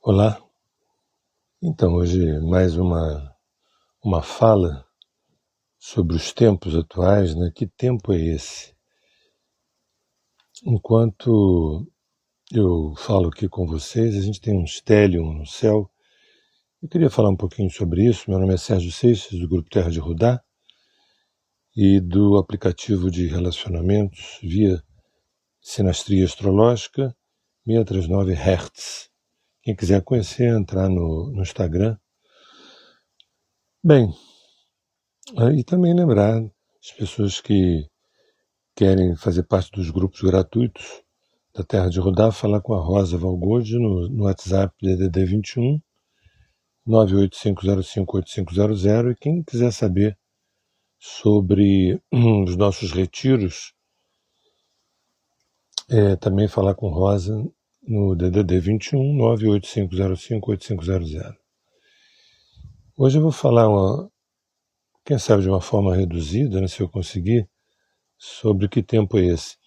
Olá, então hoje mais uma fala sobre os tempos atuais, né? Que tempo é esse? Enquanto eu falo aqui com vocês, a gente tem um stellium no céu. Eu queria falar um pouquinho sobre isso. Meu nome é Sérgio Seixas, do Grupo Terra de Rudá e do aplicativo de relacionamentos via sinastria astrológica 639 Hz. Quem quiser conhecer, entrar no Instagram. Bem, e também lembrar as pessoas que querem fazer parte dos grupos gratuitos da Terra de Rudá, falar com a Rosa Valgode no WhatsApp DDD 21 985058500, e quem quiser saber sobre os nossos retiros, também falar com Rosa no DDD 21 985058500. Hoje eu vou falar, quem sabe de uma forma reduzida, né, se eu conseguir, sobre que tempo é esse.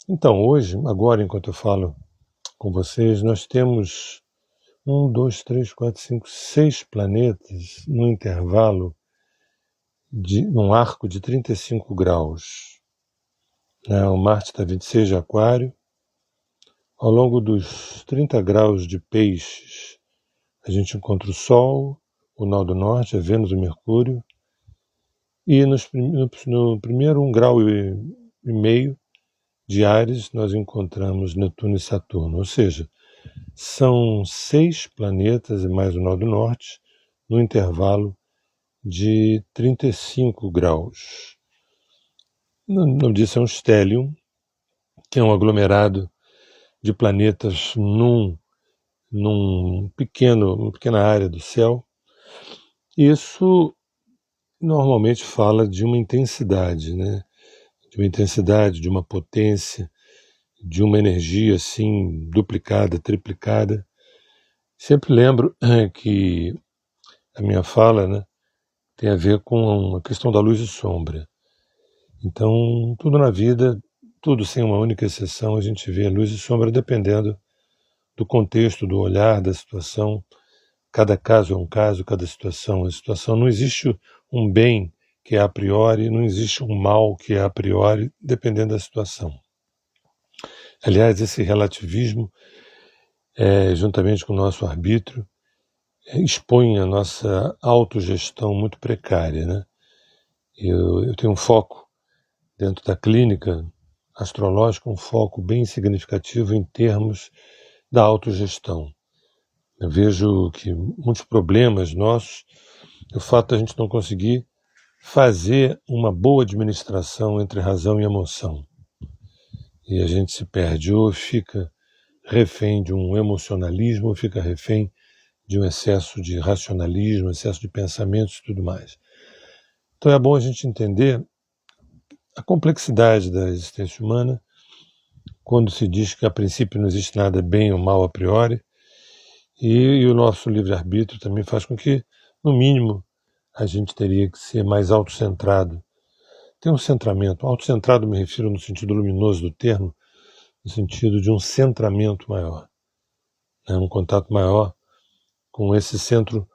Então, hoje, agora, enquanto eu falo com vocês, nós temos 6 planetas num intervalo, num arco de 35 graus. O Marte está 26 de Aquário. Ao longo dos 30 graus de Peixes, a gente encontra o Sol, o Nó do Norte, a Vênus e o Mercúrio. E no primeiro 1,5 grau de Áries, nós encontramos Netuno e Saturno. Ou seja, são 6 planetas e mais o Nó do Norte no intervalo de 35 graus. O nome disso é um stellium, que é um aglomerado de planetas numa pequena área do céu. Isso normalmente fala de uma intensidade, né? De uma intensidade, de uma potência, de uma energia assim duplicada, triplicada. Sempre lembro que a minha fala, né, tem a ver com a questão da luz e sombra. Então, tudo na vida, tudo sem uma única exceção, a gente vê luz e sombra dependendo do contexto, do olhar, da situação. Cada caso é um caso, cada situação é uma situação. Não existe um bem que é a priori, não existe um mal que é a priori, dependendo da situação. Aliás, esse relativismo, juntamente com o nosso arbítrio, expõe a nossa autogestão muito precária, né? Eu tenho um foco dentro da clínica astrológica, um foco bem significativo em termos da autogestão. Eu vejo que muitos problemas nossos, o fato de a gente não conseguir fazer uma boa administração entre razão e emoção. E a gente se perde, ou fica refém de um emocionalismo, ou fica refém de um excesso de racionalismo, excesso de pensamentos e tudo mais. Então é bom a gente entender a complexidade da existência humana, quando se diz que a princípio não existe nada bem ou mal a priori, e o nosso livre-arbítrio também faz com que, no mínimo, a gente teria que ser mais autocentrado. Tem um centramento. Autocentrado me refiro no sentido luminoso do termo, no sentido de um centramento maior, né? Um contato maior com esse centro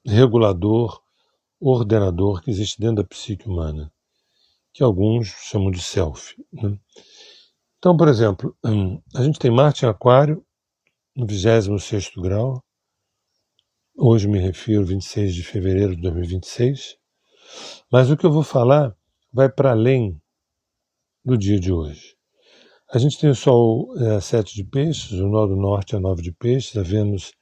regulador, ordenador que existe dentro da psique humana, que alguns chamam de self, né? Então, por exemplo, a gente tem Marte em Aquário, no 26º grau. Hoje me refiro a 26 de fevereiro de 2026. Mas o que eu vou falar vai para além do dia de hoje. A gente tem o Sol a 7 de Peixes, o Nó do Norte a 9 de Peixes, a Vênus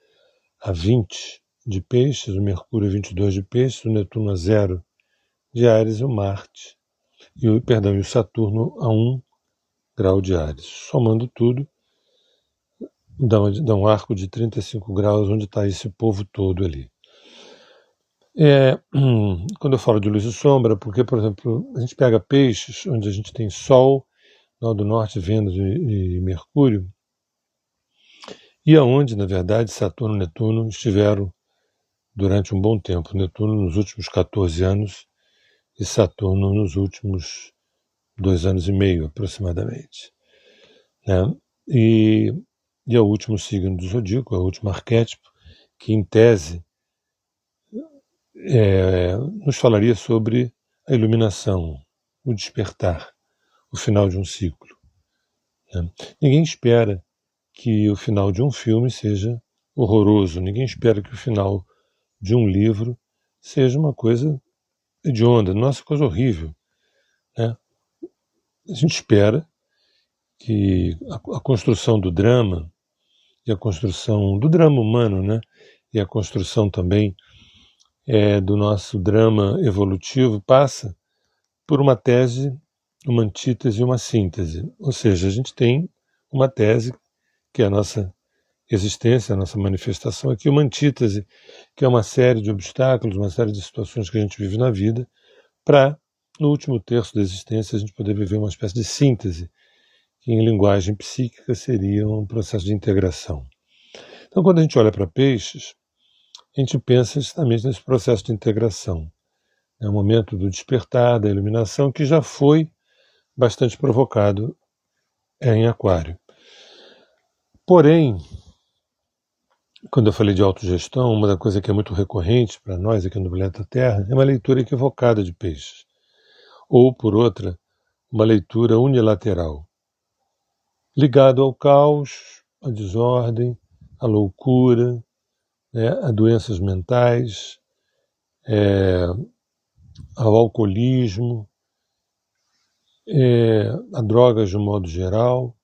a 20 de Peixes, o Mercúrio a 22 de Peixes, o Netuno a 0 de Áries, o Marte e o Saturno a 1 grau de Áries. Somando tudo, dá um arco de 35 graus, onde está esse povo todo ali. Quando eu falo de luz e sombra, porque, por exemplo, a gente pega Peixes, onde a gente tem Sol, Nó do Norte, Vênus e Mercúrio, e aonde, na verdade, Saturno e Netuno estiveram durante um bom tempo. Netuno nos últimos 14 anos e Saturno nos últimos 2 anos e meio, aproximadamente, né? E e é o último signo do zodíaco, é o último arquétipo, que em tese nos falaria sobre a iluminação, o despertar, o final de um ciclo, né? Ninguém espera que o final de um filme seja horroroso, ninguém espera que o final de um livro seja uma coisa hedionda, nossa, coisa horrível, né? A gente espera que a construção do drama e a construção do drama humano, né? E a construção também do nosso drama evolutivo passa por uma tese, uma antítese e uma síntese. Ou seja, a gente tem uma tese, que é a nossa existência, a nossa manifestação aqui, uma antítese, que é uma série de obstáculos, uma série de situações que a gente vive na vida, para, no último terço da existência, a gente poder viver uma espécie de síntese, que em linguagem psíquica seria um processo de integração. Então, quando a gente olha para peixes, a gente pensa justamente nesse processo de integração. É o momento do despertar, da iluminação, que já foi bastante provocado em Aquário. Porém, quando eu falei de autogestão, uma da coisa que é muito recorrente para nós aqui no Planeta Terra é uma leitura equivocada de peixes. Ou, por outra, uma leitura unilateral, ligado ao caos, à desordem, à loucura, né, a doenças mentais, ao alcoolismo, a drogas de um modo geral,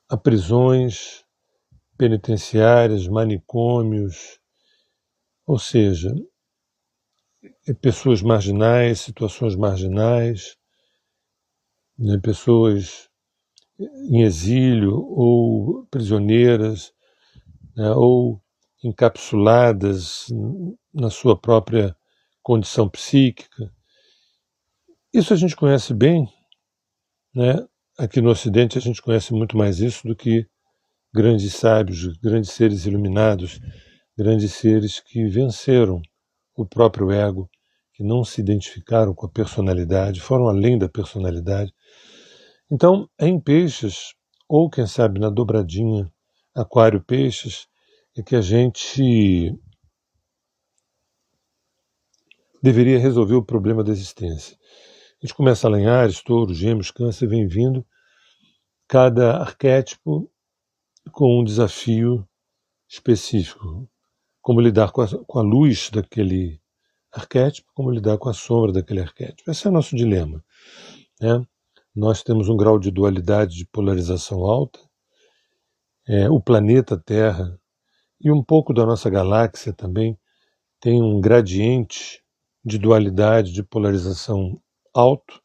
a prisões penitenciárias, manicômios, ou seja, pessoas marginais, situações marginais, né, pessoas em exílio ou prisioneiras, né, ou encapsuladas na sua própria condição psíquica. Isso a gente conhece bem, né? Aqui no Ocidente a gente conhece muito mais isso do que grandes sábios, grandes seres iluminados, grandes seres que venceram o próprio ego, que não se identificaram com a personalidade, foram além da personalidade. Então, em peixes, ou quem sabe na dobradinha Aquário-Peixes, é que a gente deveria resolver o problema da existência. A gente começa lá em Áries, Touro, Gêmeos, Câncer, vem vindo cada arquétipo com um desafio específico. Como lidar com a luz daquele arquétipo, como lidar com a sombra daquele arquétipo. Esse é o nosso dilema, né? Nós temos um grau de dualidade, de polarização alta. O planeta Terra e um pouco da nossa galáxia também tem um gradiente de dualidade, de polarização alto.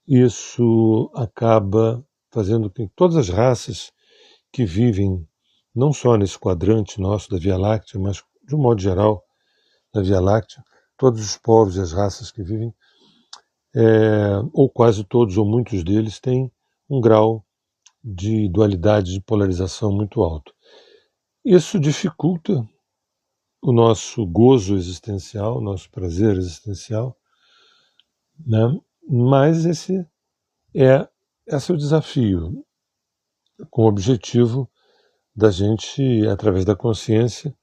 Isso acaba fazendo com que todas as raças que vivem não só nesse quadrante nosso da Via Láctea, mas de um modo geral da Via Láctea, todos os povos e as raças que vivem, ou quase todos ou muitos deles, têm um grau de dualidade, de polarização muito alto. Isso dificulta o nosso gozo existencial, o nosso prazer existencial, né? Mas esse é o desafio, com o objetivo da gente, através da consciência,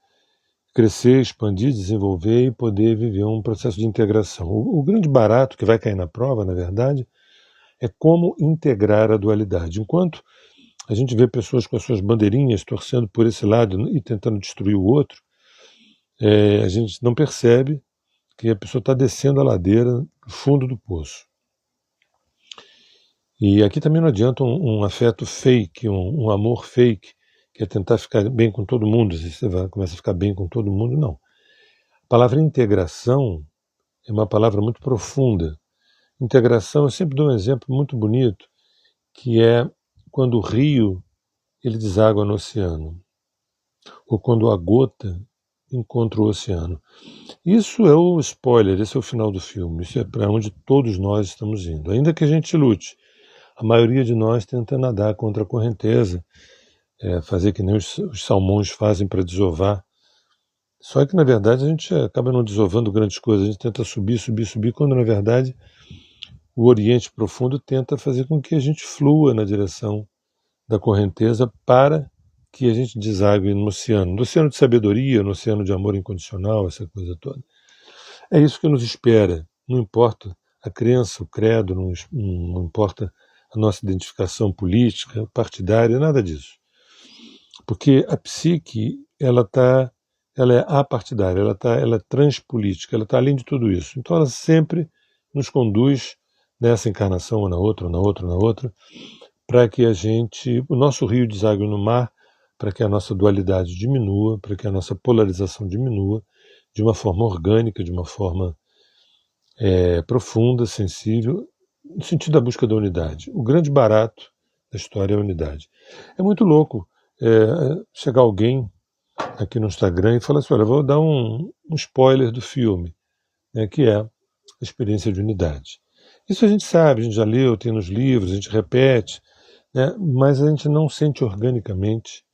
crescer, expandir, desenvolver e poder viver um processo de integração. O grande barato que vai cair na prova, na verdade, é como integrar a dualidade. Enquanto a gente vê pessoas com as suas bandeirinhas torcendo por esse lado e tentando destruir o outro, a gente não percebe que a pessoa está descendo a ladeira do fundo do poço. E aqui também não adianta um afeto fake, um amor fake, que é tentar ficar bem com todo mundo. Se você começa a ficar bem com todo mundo, não. A palavra integração é uma palavra muito profunda. Integração, eu sempre dou um exemplo muito bonito, que é quando o rio ele deságua no oceano, ou quando a gota encontra o oceano. Isso é o spoiler, esse é o final do filme, isso é para onde todos nós estamos indo. Ainda que a gente lute, a maioria de nós tenta nadar contra a correnteza, fazer que nem os salmões fazem para desovar. Só que, na verdade, a gente acaba não desovando grandes coisas, a gente tenta subir, subir, subir, quando, na verdade, o Oriente Profundo tenta fazer com que a gente flua na direção da correnteza para que a gente desague no oceano de sabedoria, no oceano de amor incondicional, essa coisa toda. É isso que nos espera, não importa a crença, o credo, não importa a nossa identificação política, partidária, nada disso. Porque a psique, ela é apartidária, ela é transpolítica, ela está além de tudo isso. Então ela sempre nos conduz nessa encarnação, ou na outra, ou na outra, ou na outra, para que o nosso rio desague no mar, para que a nossa dualidade diminua, para que a nossa polarização diminua, de uma forma orgânica, de uma forma profunda, sensível, no sentido da busca da unidade. O grande barato da história é a unidade. É muito louco chegar alguém aqui no Instagram e falar assim, olha, vou dar um spoiler do filme, né, que é a experiência de unidade. Isso a gente sabe, a gente já leu, tem nos livros, a gente repete, né, mas a gente não sente organicamente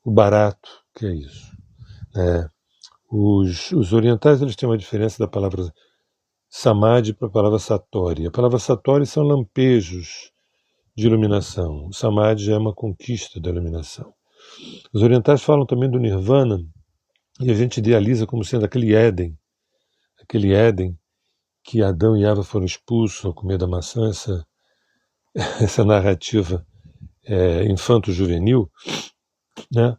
o barato que é isso. Os orientais eles têm uma diferença da palavra samadhi para a palavra satori. A palavra satori são lampejos de iluminação. O samadhi é uma conquista da iluminação. Os orientais falam também do nirvana e a gente idealiza como sendo aquele Éden que Adão e Eva foram expulsos ao comer da maçã, essa narrativa infanto-juvenil, né?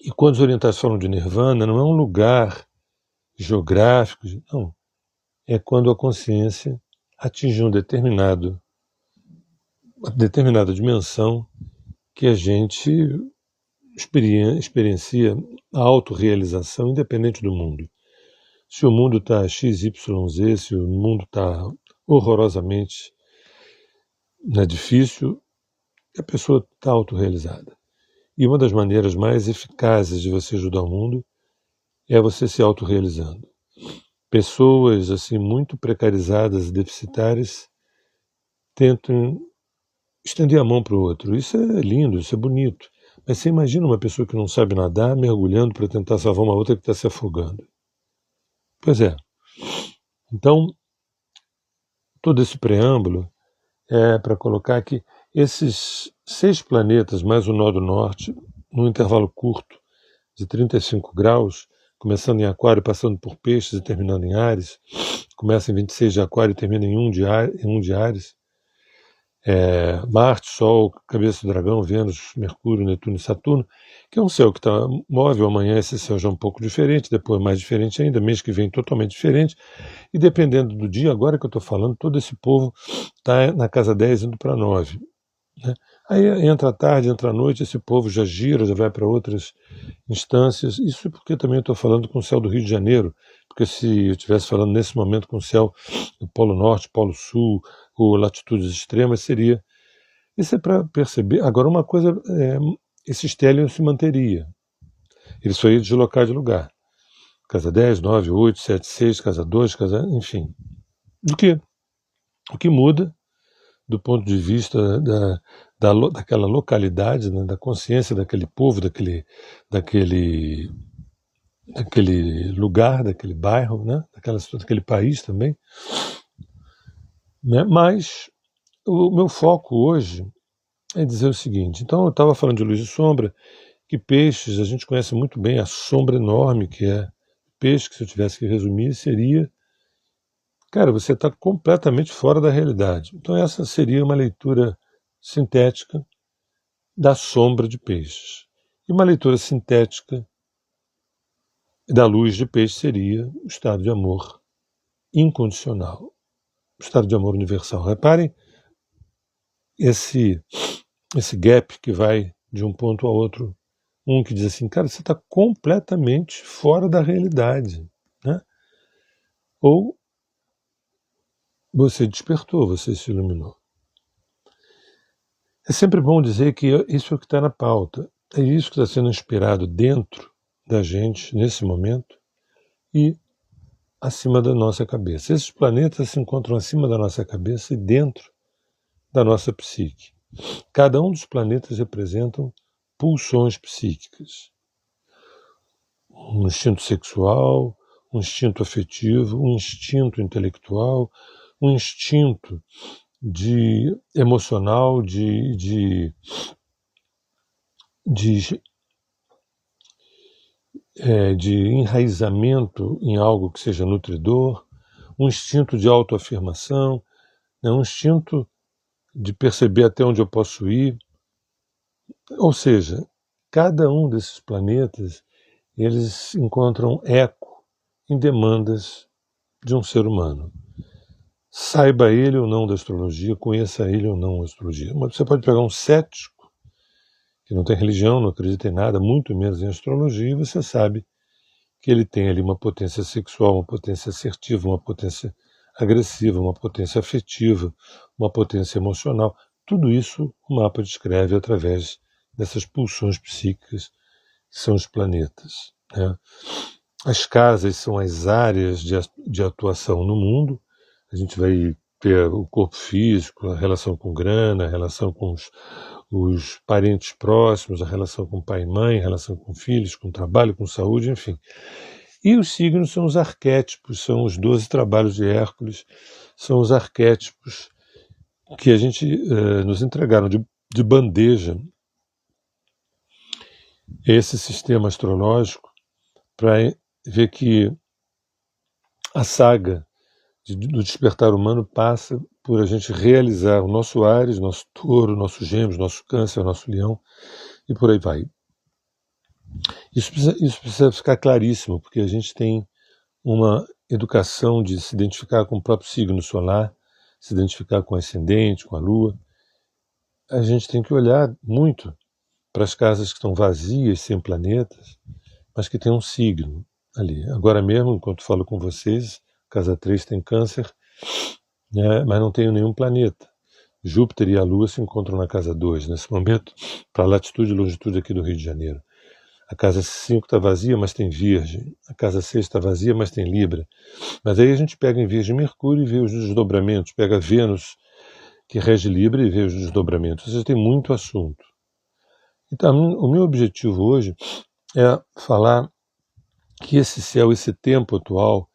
E quando os orientais falam de nirvana, não é um lugar geográfico, não. É quando a consciência atinge uma determinada dimensão que a gente experiencia a autorrealização independente do mundo. Se o mundo está XYZ, se o mundo está horrorosamente difícil, a pessoa está autorrealizada. E uma das maneiras mais eficazes de você ajudar o mundo é você se autorrealizando. Pessoas assim muito precarizadas e deficitárias tentam estender a mão para o outro. Isso é lindo, isso é bonito. Mas você imagina uma pessoa que não sabe nadar mergulhando para tentar salvar uma outra que está se afogando. Pois é. Então, todo esse preâmbulo é para colocar que esses 6 planetas, mais o nó do norte, num intervalo curto de 35 graus, começando em Aquário, passando por Peixes e terminando em Áries, começa em 26 de Aquário e termina em 1 de Áries, Marte, Sol, Cabeça do Dragão, Vênus, Mercúrio, Netuno e Saturno, que é um céu que está móvel. Amanhã esse céu já é um pouco diferente, depois mais diferente ainda, mês que vem totalmente diferente, e dependendo do dia, agora que eu estou falando, todo esse povo está na casa 10 indo para 9. Né? Aí entra a tarde, entra a noite, esse povo já gira, já vai para outras instâncias. Isso porque também eu estou falando com o céu do Rio de Janeiro, porque se eu estivesse falando nesse momento com o céu do Polo Norte, Polo Sul, ou latitudes extremas, seria... Isso é para perceber. Agora, uma coisa, esse estélio se manteria. Ele só ia deslocar de lugar. Casa 10, 9, 8, 7, 6, casa 2, enfim. O que muda do ponto de vista daquela localidade, né, da consciência daquele povo, daquele lugar, daquele bairro, né, daquele país também. Né? Mas o meu foco hoje é dizer o seguinte. Então eu estava falando de luz e sombra, que peixes, a gente conhece muito bem a sombra enorme que é peixe, que se eu tivesse que resumir, seria... Cara, você está completamente fora da realidade. Então essa seria uma leitura sintética da sombra de peixes. E uma leitura sintética da luz de peixe seria o estado de amor incondicional, o estado de amor universal. Reparem esse gap que vai de um ponto a outro. Um que diz assim, cara, você está completamente fora da realidade. Né? Ou você despertou, você se iluminou. É sempre bom dizer que isso é o que está na pauta. É isso que está sendo inspirado dentro da gente, nesse momento, e acima da nossa cabeça. Esses planetas se encontram acima da nossa cabeça e dentro da nossa psique. Cada um dos planetas representam pulsões psíquicas. Um instinto sexual, um instinto afetivo, um instinto intelectual, um instinto de emocional, de enraizamento em algo que seja nutridor, um instinto de autoafirmação, né, um instinto de perceber até onde eu posso ir. Ou seja, cada um desses planetas, eles encontram eco em demandas de um ser humano. Saiba ele ou não da astrologia, conheça ele ou não a astrologia. Mas você pode pegar um cético, que não tem religião, não acredita em nada, muito menos em astrologia, e você sabe que ele tem ali uma potência sexual, uma potência assertiva, uma potência agressiva, uma potência afetiva, uma potência emocional. Tudo isso o mapa descreve através dessas pulsões psíquicas que são os planetas, né? As casas são as áreas de atuação no mundo. A gente vai ter o corpo físico, a relação com grana, a relação com os parentes próximos, a relação com pai e mãe, a relação com filhos, com trabalho, com saúde, enfim. E os signos são os arquétipos, são os 12 trabalhos de Hércules, são os arquétipos que a gente nos entregaram de bandeja esse sistema astrológico para ver que a saga do despertar humano passa por a gente realizar o nosso Áries, nosso Touro, nosso Gêmeos, nosso Câncer, nosso Leão, e por aí vai. Isso precisa ficar claríssimo, porque a gente tem uma educação de se identificar com o próprio signo solar, se identificar com o ascendente, com a lua. A gente tem que olhar muito para as casas que estão vazias, sem planetas, mas que tem um signo ali. Agora mesmo, enquanto falo com vocês, casa 3 tem Câncer, né, mas não tem nenhum planeta. Júpiter e a Lua se encontram na casa 2, nesse momento, para a latitude e longitude aqui do Rio de Janeiro. A casa 5 está vazia, mas tem Virgem. A casa 6 está vazia, mas tem Libra. Mas aí a gente pega em Virgem Mercúrio e vê os desdobramentos. Pega Vênus, que rege Libra, e vê os desdobramentos. Ou seja, tem muito assunto. Então, o meu objetivo hoje é falar que esse céu, esse tempo atual,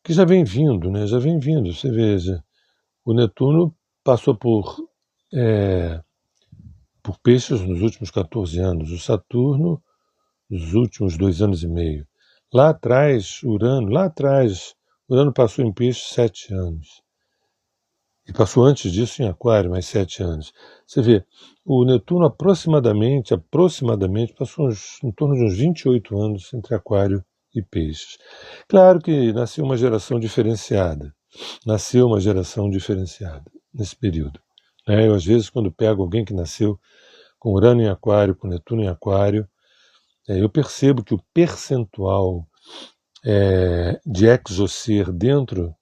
que já vem vindo, né? Já vem vindo. Você veja, o Netuno passou por peixes nos últimos 14 anos. O Saturno nos últimos 2 anos e meio. Lá atrás, Urano passou em peixe 7 anos. E passou antes disso em Aquário, mais 7 anos. Você vê, o Netuno aproximadamente passou em torno de uns 28 anos entre Aquário e Peixes. Claro que nasceu uma geração diferenciada. Nesse período. Eu, às vezes, quando pego alguém que nasceu com Urano em Aquário, com Netuno em Aquário, eu percebo que o percentual de exocer dentro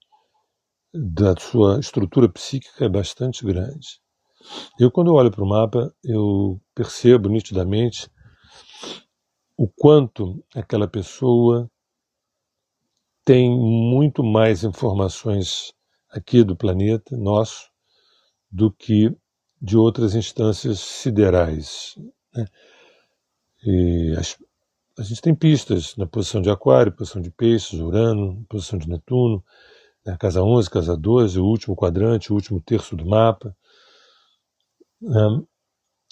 da sua estrutura psíquica é bastante grande. Quando eu olho para o mapa, eu percebo nitidamente o quanto aquela pessoa tem muito mais informações aqui do planeta nosso do que de outras instâncias siderais, né? E a gente tem pistas na posição de Aquário, posição de Peixes, Urano, posição de Netuno, né? Casa 11, casa 12, o último quadrante, o último terço do mapa.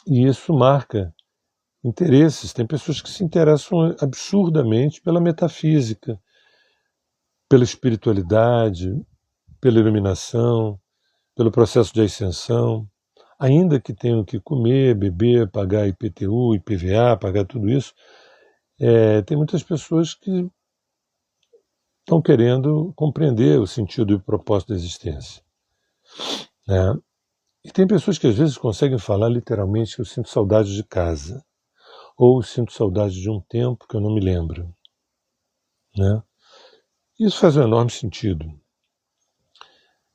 E isso marca interesses. Tem pessoas que se interessam absurdamente pela metafísica, pela espiritualidade, pela iluminação, pelo processo de ascensão, ainda que tenham que comer, beber, pagar IPTU, IPVA, pagar tudo isso. Tem muitas pessoas que estão querendo compreender o sentido e o propósito da existência, né? E tem pessoas que às vezes conseguem falar literalmente que eu sinto saudade de casa, ou sinto saudade de um tempo que eu não me lembro, né? Isso faz um enorme sentido.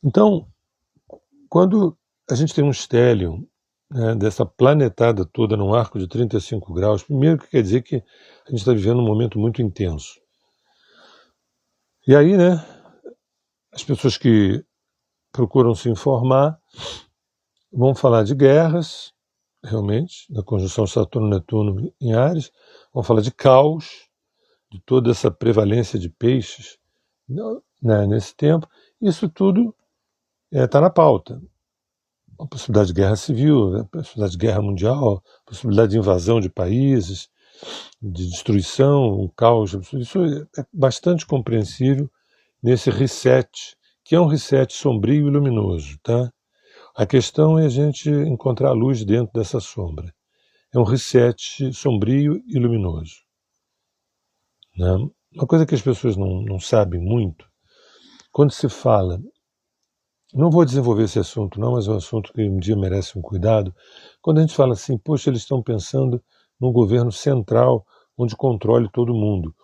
Então, quando a gente tem um estélio, né, dessa planetada toda num arco de 35 graus, primeiro que quer dizer que a gente está vivendo um momento muito intenso. E aí, né, as pessoas que procuram se informar vão falar de guerras, realmente, da conjunção Saturno-Netuno em Áries, vão falar de caos, de toda essa prevalência de peixes, né, nesse tempo. Isso tudo está na pauta. a possibilidade de guerra civil, a possibilidade de guerra mundial, a possibilidade de invasão de países, de destruição, um caos. Isso é bastante compreensível nesse reset, que é um reset sombrio e luminoso, tá? A questão é a gente encontrar a luz dentro dessa sombra. É um reset sombrio e luminoso, né? Uma coisa que as pessoas não sabem muito, quando se fala, não vou desenvolver esse assunto não, mas é um assunto que um dia merece um cuidado, quando a gente fala assim, poxa, eles estão pensando num governo central, onde controle todo mundo,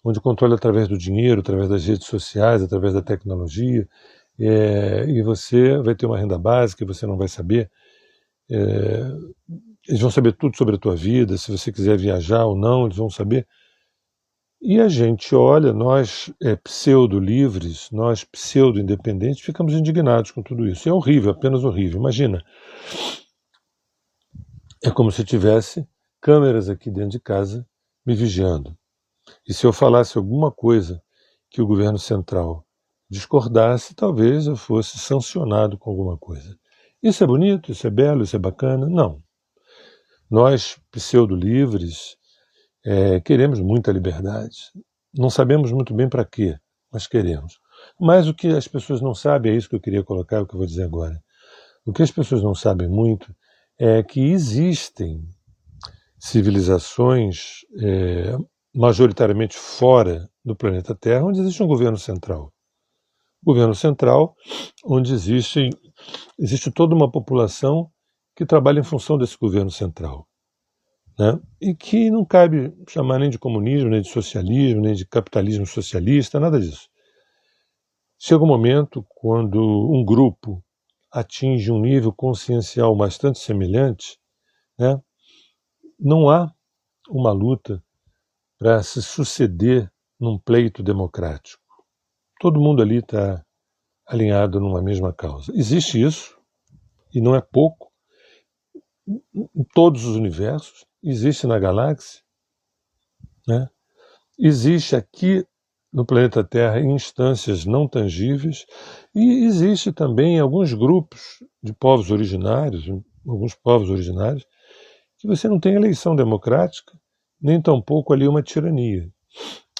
onde controle através do dinheiro, através das redes sociais, através da tecnologia, e você vai ter uma renda básica e você não vai saber, eles vão saber tudo sobre a tua vida, se você quiser viajar ou não, eles vão saber. E a gente olha, nós pseudo-livres, nós pseudo-independentes, ficamos indignados com tudo isso. É horrível, apenas horrível. Imagina, é como se tivesse câmeras aqui dentro de casa me vigiando. E se eu falasse alguma coisa que o governo central discordasse, talvez eu fosse sancionado com alguma coisa. Isso é bonito, isso é belo, isso é bacana? Não. Nós, pseudo-livres, queremos muita liberdade. Não sabemos muito bem para quê, mas queremos. Mas o que as pessoas não sabem, é isso que eu queria colocar, é o que eu vou dizer agora. O que as pessoas não sabem muito é que existem civilizações majoritariamente fora do planeta Terra, onde existe um governo central. Governo central, onde existe toda uma população que trabalha em função desse governo central, né? E que não cabe chamar nem de comunismo, nem de socialismo, nem de capitalismo socialista, nada disso. Chega um momento quando um grupo atinge um nível consciencial bastante semelhante, né? Não há uma luta para se suceder num pleito democrático. Todo mundo ali está alinhado numa mesma causa. Existe isso, e não é pouco, em todos os universos, existe na galáxia, né? Existe aqui no planeta Terra em instâncias não tangíveis, e existe também em alguns grupos de povos originários, alguns povos originários, que você não tem eleição democrática, nem tampouco ali uma tirania.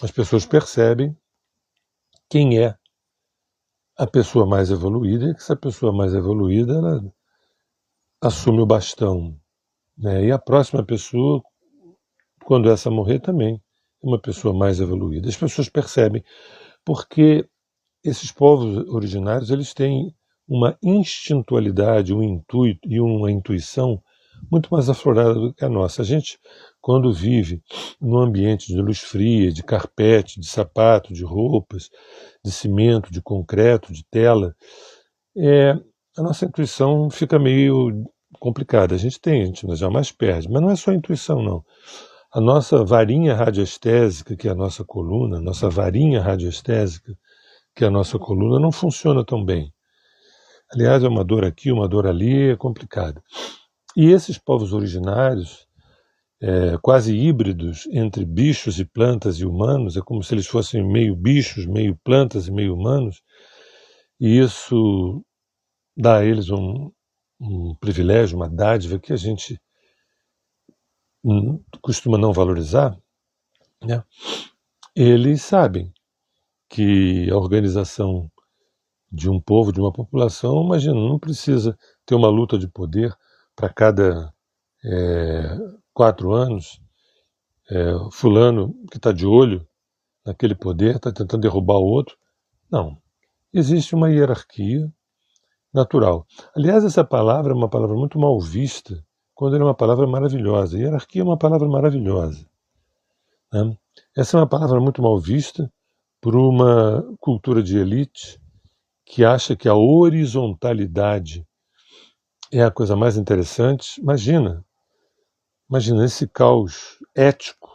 As pessoas percebem quem é a pessoa mais evoluída, e que essa pessoa mais evoluída ela assume o bastão, né? E a próxima pessoa, quando essa morrer, também é uma pessoa mais evoluída. As pessoas percebem, porque esses povos originários eles têm uma instintualidade, um intuito e uma intuição muito mais aflorada do que a nossa. A gente, quando vive num ambiente de luz fria, de carpete, de sapato, de roupas, de cimento, de concreto, de tela, a nossa intuição fica meio complicada. A gente jamais perde, mas não é só a intuição, não. A nossa varinha radioestésica, que é a nossa coluna, a nossa varinha radioestésica, que é a nossa coluna, não funciona tão bem. Aliás, é uma dor aqui, uma dor ali, é complicado. E esses povos originários, quase híbridos entre bichos e plantas e humanos, é como se eles fossem meio bichos, meio plantas e meio humanos, e isso dá a eles um privilégio, uma dádiva que a gente costuma não valorizar, né? Eles sabem que a organização de um povo, de uma população, imagina, não precisa ter uma luta de poder para cada 4 anos, fulano que está de olho naquele poder, está tentando derrubar o outro. Não. Existe uma hierarquia natural. Aliás, essa palavra é uma palavra muito mal vista, quando ela é uma palavra maravilhosa. Hierarquia é uma palavra maravilhosa, né? Essa é uma palavra muito mal vista por uma cultura de elite que acha que a horizontalidade é a coisa mais interessante. Imagina esse caos ético,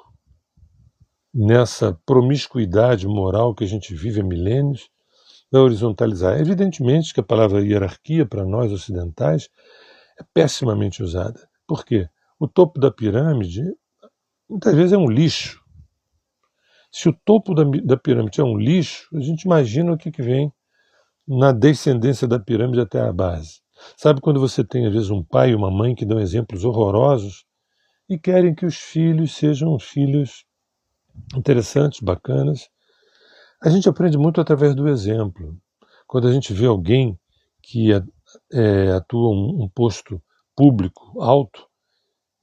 nessa promiscuidade moral que a gente vive há milênios, vai horizontalizar. Evidentemente que a palavra hierarquia, para nós ocidentais, é pessimamente usada. Por quê? O topo da pirâmide, muitas vezes, é um lixo. Se o topo da pirâmide é um lixo, a gente imagina o que vem na descendência da pirâmide até a base. Sabe quando você tem, às vezes, um pai e uma mãe que dão exemplos horrorosos e querem que os filhos sejam filhos interessantes, bacanas? A gente aprende muito através do exemplo. Quando a gente vê alguém que atua um posto público alto,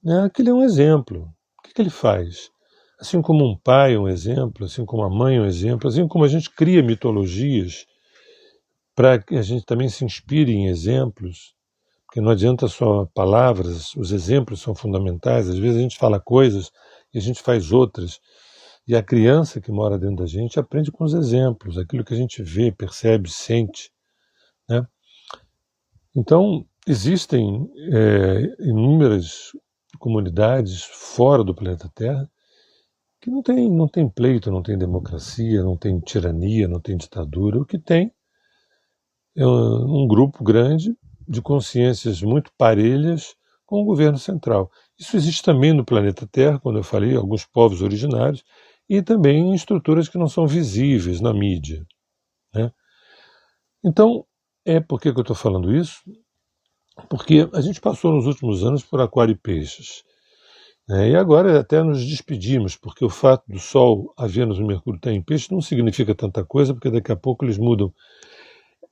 né, aquele é um exemplo. O que ele faz? Assim como um pai é um exemplo, assim como a mãe é um exemplo, assim como a gente cria mitologias para que a gente também se inspire em exemplos, porque não adianta só palavras, os exemplos são fundamentais. Às vezes a gente fala coisas e a gente faz outras. E a criança que mora dentro da gente aprende com os exemplos, aquilo que a gente vê, percebe, sente, né? Então, existem inúmeras comunidades fora do planeta Terra que não tem pleito, não tem democracia, não tem tirania, não tem ditadura. O que tem é um grupo grande de consciências muito parelhas com o governo central. Isso existe também no planeta Terra, quando eu falei, alguns povos originários, e também em estruturas que não são visíveis na mídia, né? Então, por que eu estou falando isso? Porque a gente passou nos últimos anos por Aquário e Peixes, né? E agora até nos despedimos, porque o fato do Sol, a Vênus e o Mercúrio estar em Peixes não significa tanta coisa, porque daqui a pouco eles mudam.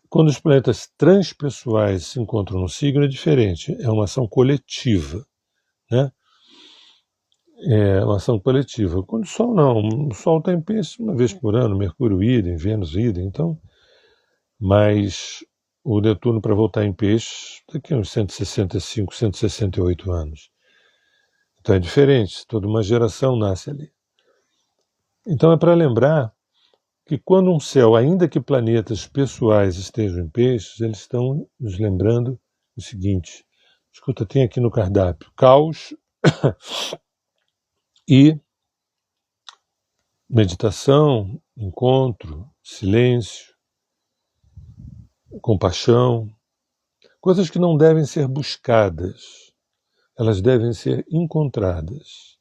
Quando os planetas transpessoais se encontram no signo é diferente, é uma ação coletiva, né? É uma ação coletiva. Quando o Sol não, o Sol está em Peixes uma vez por ano, Mercúrio idem, Vênus idem, então, mas o Netuno para voltar em Peixes daqui a uns 165, 168 anos. Então é diferente, toda uma geração nasce ali. Então é para lembrar que quando um céu, ainda que planetas pessoais estejam em Peixes, eles estão nos lembrando o seguinte: escuta, tem aqui no cardápio caos e meditação, encontro, silêncio, compaixão, coisas que não devem ser buscadas, elas devem ser encontradas,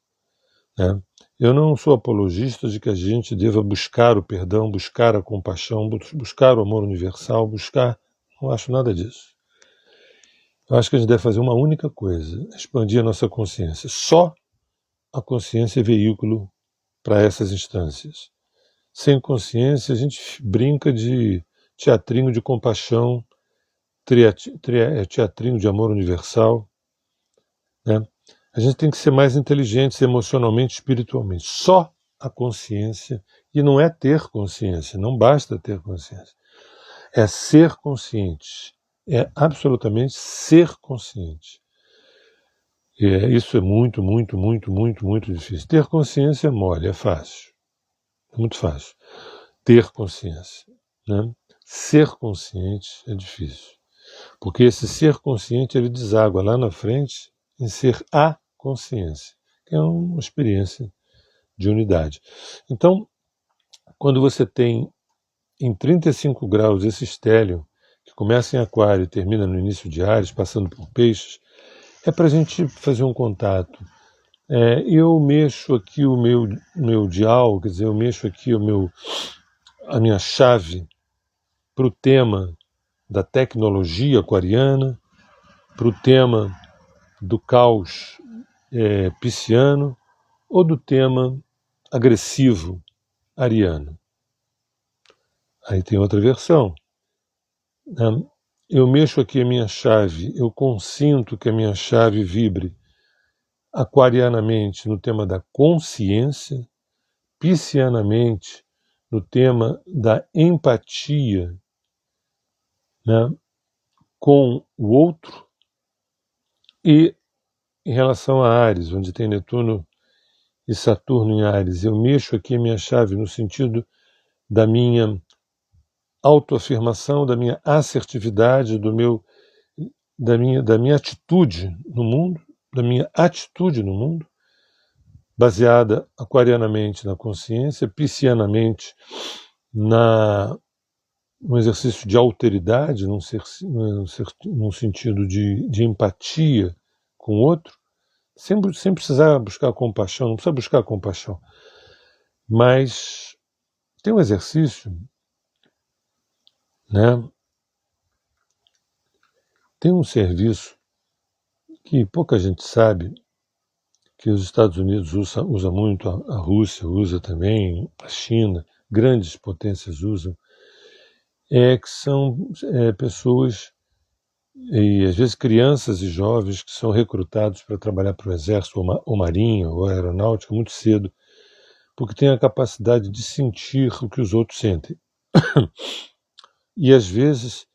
né? Eu não sou apologista de que a gente deva buscar o perdão, buscar a compaixão, buscar o amor universal, não acho nada disso. Eu acho que a gente deve fazer uma única coisa: expandir a nossa consciência. Só a consciência é veículo para essas instâncias. Sem consciência, a gente brinca de teatrinho de compaixão, teatrinho de amor universal, né? A gente tem que ser mais inteligentes emocionalmente, espiritualmente. Só a consciência, e não é ter consciência, não basta ter consciência. É ser consciente. É absolutamente ser consciente. Isso é muito, muito, muito, muito, muito difícil. Ter consciência é mole, é fácil. É muito fácil. Ter consciência, né? Ser consciente é difícil. Porque esse ser consciente, ele deságua lá na frente em ser a consciência, que é uma experiência de unidade. Então, quando você tem em 35 graus esse estélio, que começa em Aquário e termina no início de Áries, passando por Peixes, é para a gente fazer um contato. Eu mexo aqui o meu dial, quer dizer, eu mexo aqui a minha chave para o tema da tecnologia aquariana, para o tema do caos pisciano ou do tema agressivo ariano. Aí tem outra versão, né? Eu mexo aqui a minha chave, eu consinto que a minha chave vibre aquarianamente no tema da consciência, piscianamente no tema da empatia, né, com o outro, e em relação a Áries, onde tem Netuno e Saturno em Áries, eu mexo aqui a minha chave no sentido da minha autoafirmação, da minha assertividade, da minha atitude no mundo, da minha atitude no mundo, baseada aquarianamente na consciência, piscianamente no exercício de alteridade, num sentido de empatia com o outro, sem precisar buscar compaixão, não precisa buscar compaixão, mas tem um exercício, né, Tem um serviço que pouca gente sabe, que os Estados Unidos usa muito, a Rússia usa também, a China, grandes potências usam, que são pessoas, e às vezes crianças e jovens, que são recrutados para trabalhar para o Exército, ou Marinha, ou Aeronáutica, muito cedo, porque têm a capacidade de sentir o que os outros sentem. E às vezes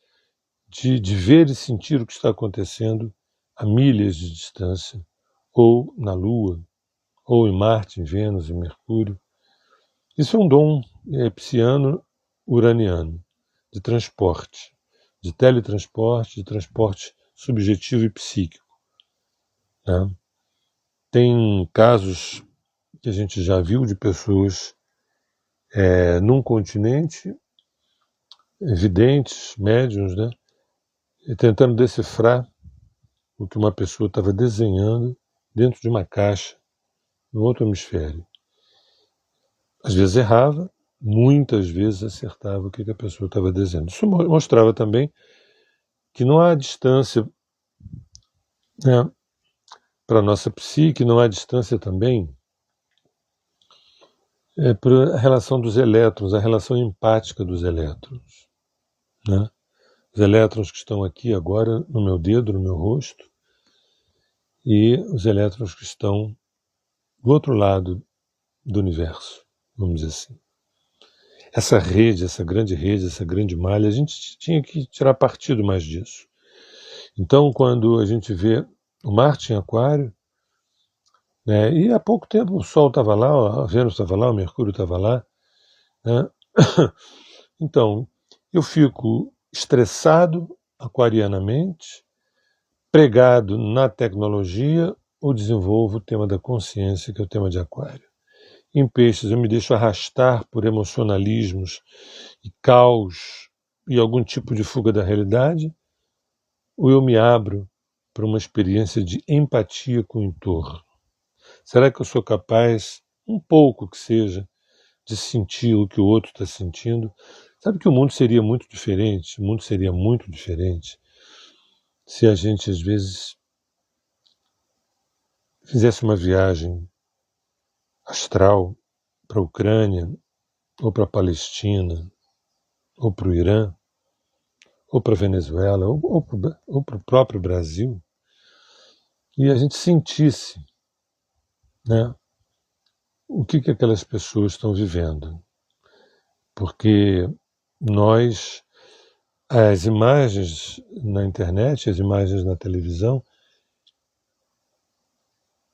de ver e sentir o que está acontecendo a milhas de distância, ou na Lua, ou em Marte, em Vênus, em Mercúrio. Isso é um dom psiano-uraniano, de transporte, de teletransporte, de transporte subjetivo e psíquico. Né? Tem casos que a gente já viu de pessoas num continente, videntes, médiuns, né? E tentando decifrar o que uma pessoa estava desenhando dentro de uma caixa no outro hemisfério. Às vezes errava, muitas vezes acertava o que a pessoa estava desenhando. Isso mostrava também que não há distância, né, para a nossa psique, não há distância também para a relação dos elétrons, a relação empática dos elétrons. Né? Os elétrons que estão aqui agora no meu dedo, no meu rosto, e os elétrons que estão do outro lado do universo, vamos dizer assim. Essa rede, essa grande malha, a gente tinha que tirar partido mais disso. Então, quando a gente vê o Marte em Aquário, né, e há pouco tempo o Sol estava lá, a Vênus estava lá, o Mercúrio estava lá, né? Então, eu fico estressado aquarianamente, pregado na tecnologia, ou desenvolvo o tema da consciência, que é o tema de Aquário. Em Peixes, eu me deixo arrastar por emocionalismos e caos e algum tipo de fuga da realidade, ou eu me abro para uma experiência de empatia com o entorno? Será que eu sou capaz, um pouco que seja, de sentir o que o outro está sentindo? Sabe que o mundo seria muito diferente, se a gente, às vezes, fizesse uma viagem astral para a Ucrânia, ou para a Palestina, ou para o Irã, ou para a Venezuela, ou para o próprio Brasil, e a gente sentisse, né, o que aquelas pessoas estão vivendo. Porque nós, as imagens na internet, as imagens na televisão,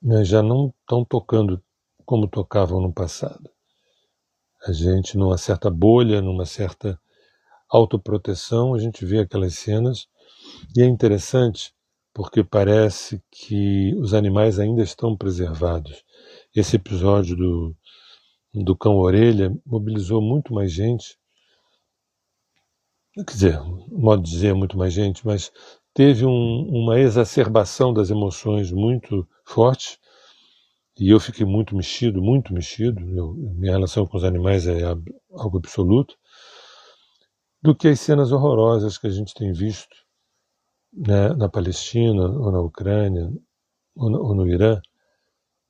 né, já não estão tocando como tocavam no passado. A gente, numa certa bolha, numa certa autoproteção, a gente vê aquelas cenas, e é interessante porque parece que os animais ainda estão preservados. Esse episódio do cão-orelha mobilizou muito mais gente, quer dizer, modo de dizer, muito mais gente, mas teve uma exacerbação das emoções muito forte, e eu fiquei muito mexido, minha relação com os animais é algo absoluto, do que as cenas horrorosas que a gente tem visto, né, na Palestina, ou na Ucrânia, ou no Irã,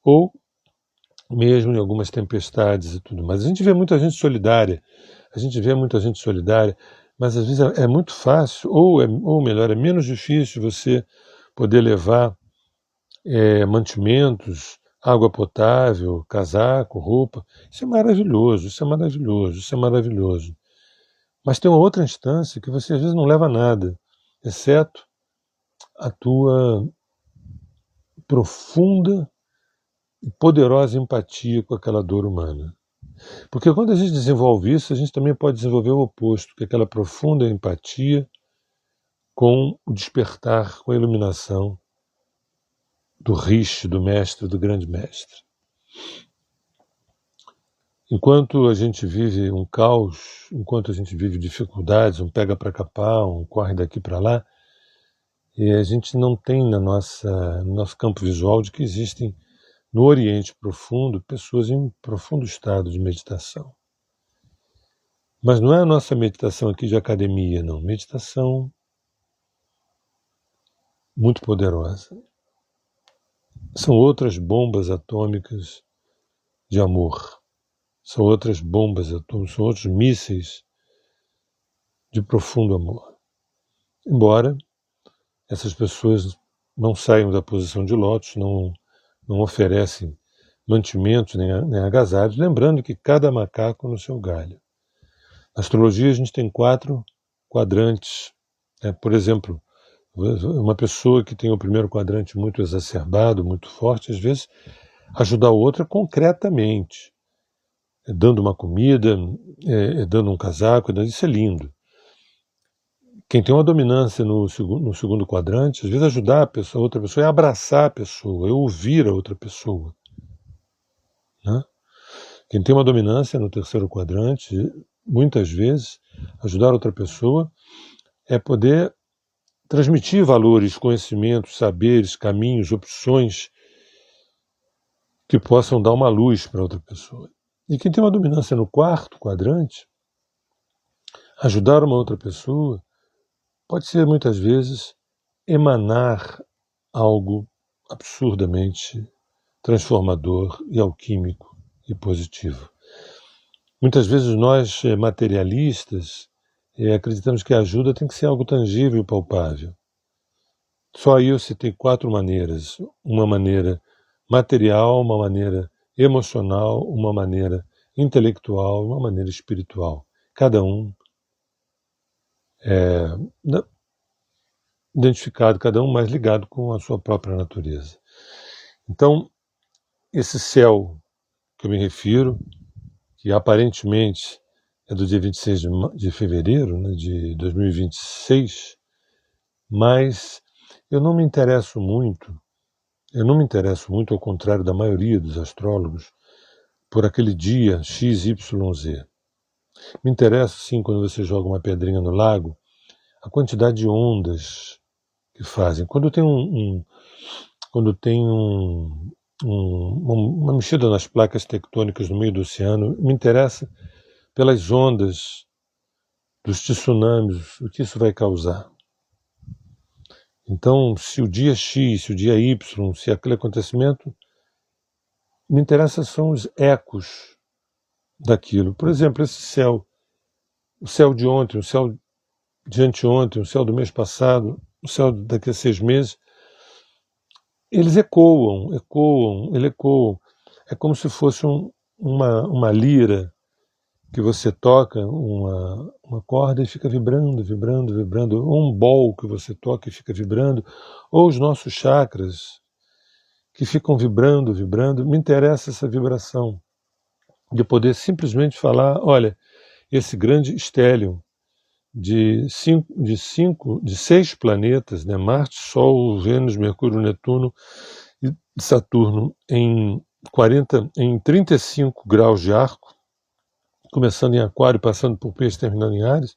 ou mesmo em algumas tempestades e tudo mais. A gente vê muita gente solidária, mas às vezes é muito fácil, ou melhor, é menos difícil você poder levar mantimentos, água potável, casaco, roupa. Isso é maravilhoso, isso é maravilhoso, isso é maravilhoso. Mas tem uma outra instância que você às vezes não leva nada, exceto a tua profunda e poderosa empatia com aquela dor humana. Porque quando a gente desenvolve isso, a gente também pode desenvolver o oposto, que é aquela profunda empatia com o despertar, com a iluminação do Rishi, do mestre, do grande mestre. Enquanto a gente vive um caos, enquanto a gente vive dificuldades, um pega para capar, um corre daqui para lá, e a gente não tem no nosso campo visual de que existem no Oriente Profundo pessoas em profundo estado de meditação. Mas não é a nossa meditação aqui de academia, não. Meditação muito poderosa. São outras bombas atômicas de amor. São outras bombas atômicas, são outros mísseis de profundo amor. Embora essas pessoas não saiam da posição de lótus, não oferecem mantimentos nem agasalhos, lembrando que cada macaco no seu galho. Na astrologia a gente tem 4 quadrantes. Por exemplo, uma pessoa que tem o primeiro quadrante muito exacerbado, muito forte, às vezes ajudar a outra concretamente, dando uma comida, dando um casaco, isso é lindo. Quem tem uma dominância no segundo quadrante, às vezes ajudar a outra pessoa é abraçar a pessoa, é ouvir a outra pessoa. Né? Quem tem uma dominância no terceiro quadrante, muitas vezes, ajudar outra pessoa é poder transmitir valores, conhecimentos, saberes, caminhos, opções que possam dar uma luz para outra pessoa. E quem tem uma dominância no quarto quadrante, ajudar uma outra pessoa pode ser, muitas vezes, emanar algo absurdamente transformador e alquímico e positivo. Muitas vezes nós, materialistas, acreditamos que a ajuda tem que ser algo tangível e palpável. Só aí eu citei 4 maneiras. Uma maneira material, uma maneira emocional, uma maneira intelectual, uma maneira espiritual. Cada um identificado, cada um mais ligado com a sua própria natureza. Então, esse céu que eu me refiro, que aparentemente é do dia 26 de fevereiro, né, de 2026, mas eu não me interesso muito, ao contrário da maioria dos astrólogos, por aquele dia XYZ. Me interessa, sim, quando você joga uma pedrinha no lago, a quantidade de ondas que fazem. Quando tem uma mexida nas placas tectônicas no meio do oceano, me interessa pelas ondas dos tsunamis, o que isso vai causar. Então, se o dia X, se o dia Y, se aquele acontecimento, me interessa são os ecos daquilo. Por exemplo, esse céu, o céu de ontem, o céu de anteontem, o céu do mês passado, o céu daqui a 6 meses, eles ecoam. É como se fosse uma lira que você toca uma corda e fica vibrando, ou um bol que você toca e fica vibrando, ou os nossos chakras que ficam vibrando. Me interessa essa vibração, de poder simplesmente falar, olha, esse grande estélio de 6 planetas, né, Marte, Sol, Vênus, Mercúrio, Netuno e Saturno, em 35 graus de arco, começando em Aquário, passando por Peixe, terminando em Áries.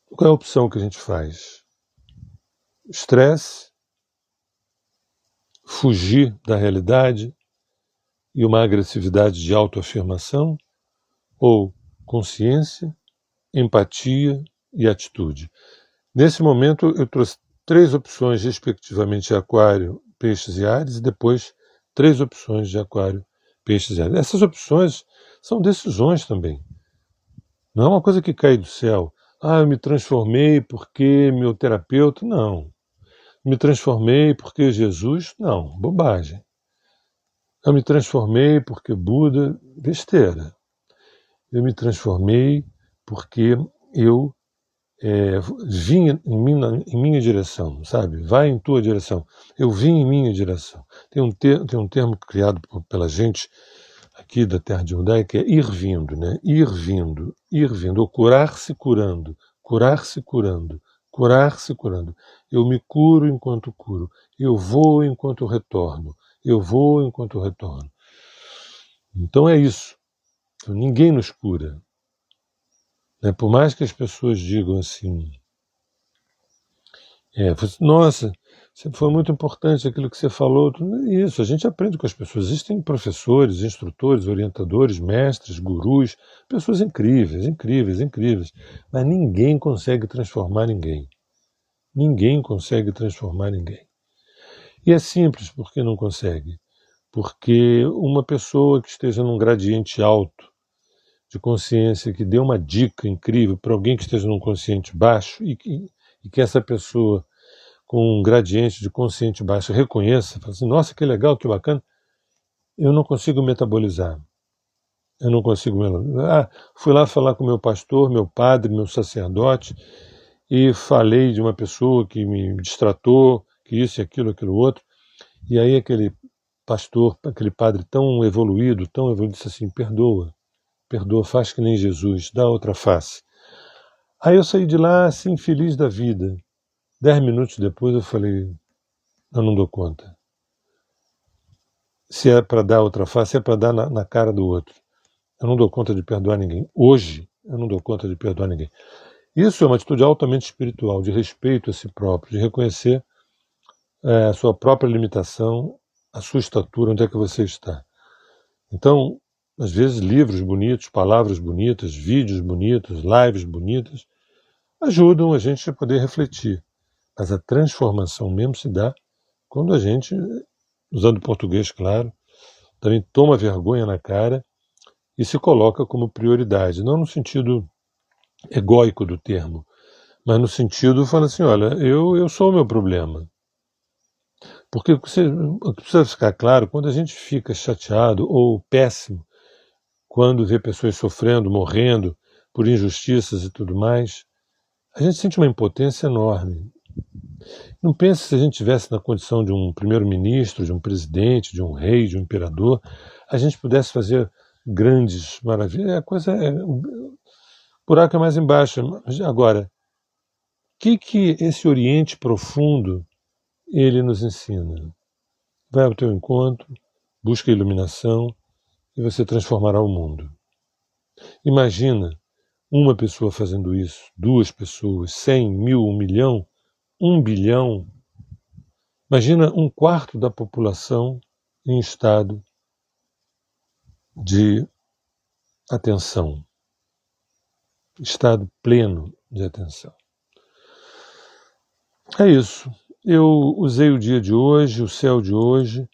Qual é a opção que a gente faz? Estresse, fugir da realidade e uma agressividade de autoafirmação, ou consciência, empatia e atitude? Nesse momento eu trouxe 3 opções, respectivamente, de Aquário, Peixes e Áries, e depois 3 opções de Aquário, Peixes e Áries. Essas opções são decisões também. Não é uma coisa que cai do céu. Eu me transformei porque meu terapeuta... Não. Me transformei porque Jesus... Não, bobagem. Eu me transformei porque Buda... Besteira. Eu me transformei porque eu vim em minha direção, sabe? Vai em tua direção. Eu vim em minha direção. Tem um termo criado pela gente aqui da Terra de Hyundai, que é ir vindo, né? Ir vindo, ou curar-se curando, curar-se curando, curar-se curando. Eu me curo enquanto curo, eu vou enquanto retorno, eu vou enquanto retorno. Então é isso. Ninguém nos cura. Por mais que as pessoas digam assim, nossa, foi muito importante aquilo que você falou. Isso, a gente aprende com as pessoas. Existem professores, instrutores, orientadores, mestres, gurus, pessoas incríveis, mas ninguém consegue transformar ninguém. Ninguém consegue transformar ninguém. E é simples porque não consegue. Porque uma pessoa que esteja num gradiente alto de consciência, que dê uma dica incrível para alguém que esteja num consciente baixo e que essa pessoa com um gradiente de consciente baixo reconheça, fala assim, nossa, que legal, que bacana, eu não consigo metabolizar. Eu não consigo metabolizar. Fui lá falar com meu pastor, meu padre, meu sacerdote, e falei de uma pessoa que me distratou, que isso e aquilo outro, e aí aquele pastor, aquele padre tão evoluído, disse assim, perdoa, faz que nem Jesus, dá outra face. Aí eu saí de lá assim, feliz da vida. 10 minutos depois eu falei, eu não dou conta. Se é para dar outra face, é para dar na cara do outro. Eu não dou conta de perdoar ninguém. Hoje, eu não dou conta de perdoar ninguém. Isso é uma atitude altamente espiritual, de respeito a si próprio, de reconhecer a sua própria limitação, a sua estatura, onde é que você está. Então, às vezes, livros bonitos, palavras bonitas, vídeos bonitos, lives bonitas, ajudam a gente a poder refletir. Mas a transformação mesmo se dá quando a gente, usando português, claro, também toma vergonha na cara e se coloca como prioridade, não no sentido egóico do termo, mas no sentido, fala assim, olha, eu sou o meu problema. Porque o que precisa ficar claro, quando a gente fica chateado ou péssimo, quando vê pessoas sofrendo, morrendo por injustiças e tudo mais, a gente sente uma impotência enorme. Não pense se a gente estivesse na condição de um primeiro-ministro, de um presidente, de um rei, de um imperador, a gente pudesse fazer grandes maravilhas. A coisa o buraco é mais embaixo. Agora, o que esse Oriente profundo ele nos ensina? Vai ao teu encontro, busca a iluminação e você transformará o mundo. Imagina uma pessoa fazendo isso, 2 pessoas, 100, 1000, 1 milhão, 1 bilhão. Imagina 1/4 da população em estado de atenção, estado pleno de atenção. É isso. Eu usei o dia de hoje, o céu de hoje,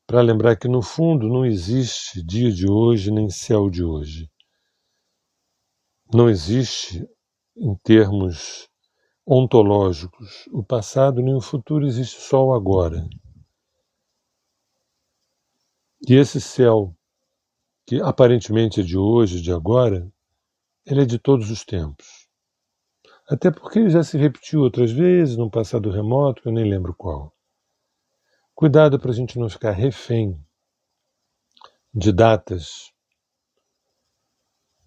para lembrar que no fundo não existe dia de hoje nem céu de hoje. Não existe, em termos ontológicos, o passado nem o futuro, existe só o agora. E esse céu, que aparentemente é de hoje, de agora, ele é de todos os tempos. Até porque ele já se repetiu outras vezes, num passado remoto, que eu nem lembro qual. Cuidado para a gente não ficar refém de datas.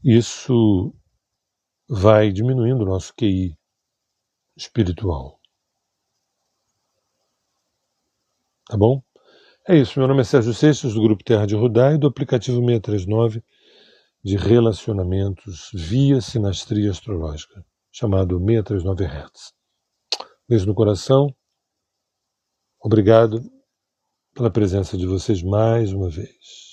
Isso vai diminuindo o nosso QI espiritual. Tá bom? É isso. Meu nome é Sérgio Seixas, do Grupo Terra de Rudá e do aplicativo 639 de relacionamentos via sinastria astrológica, chamado 639 Hz. Beijo no coração. Obrigado pela presença de vocês mais uma vez.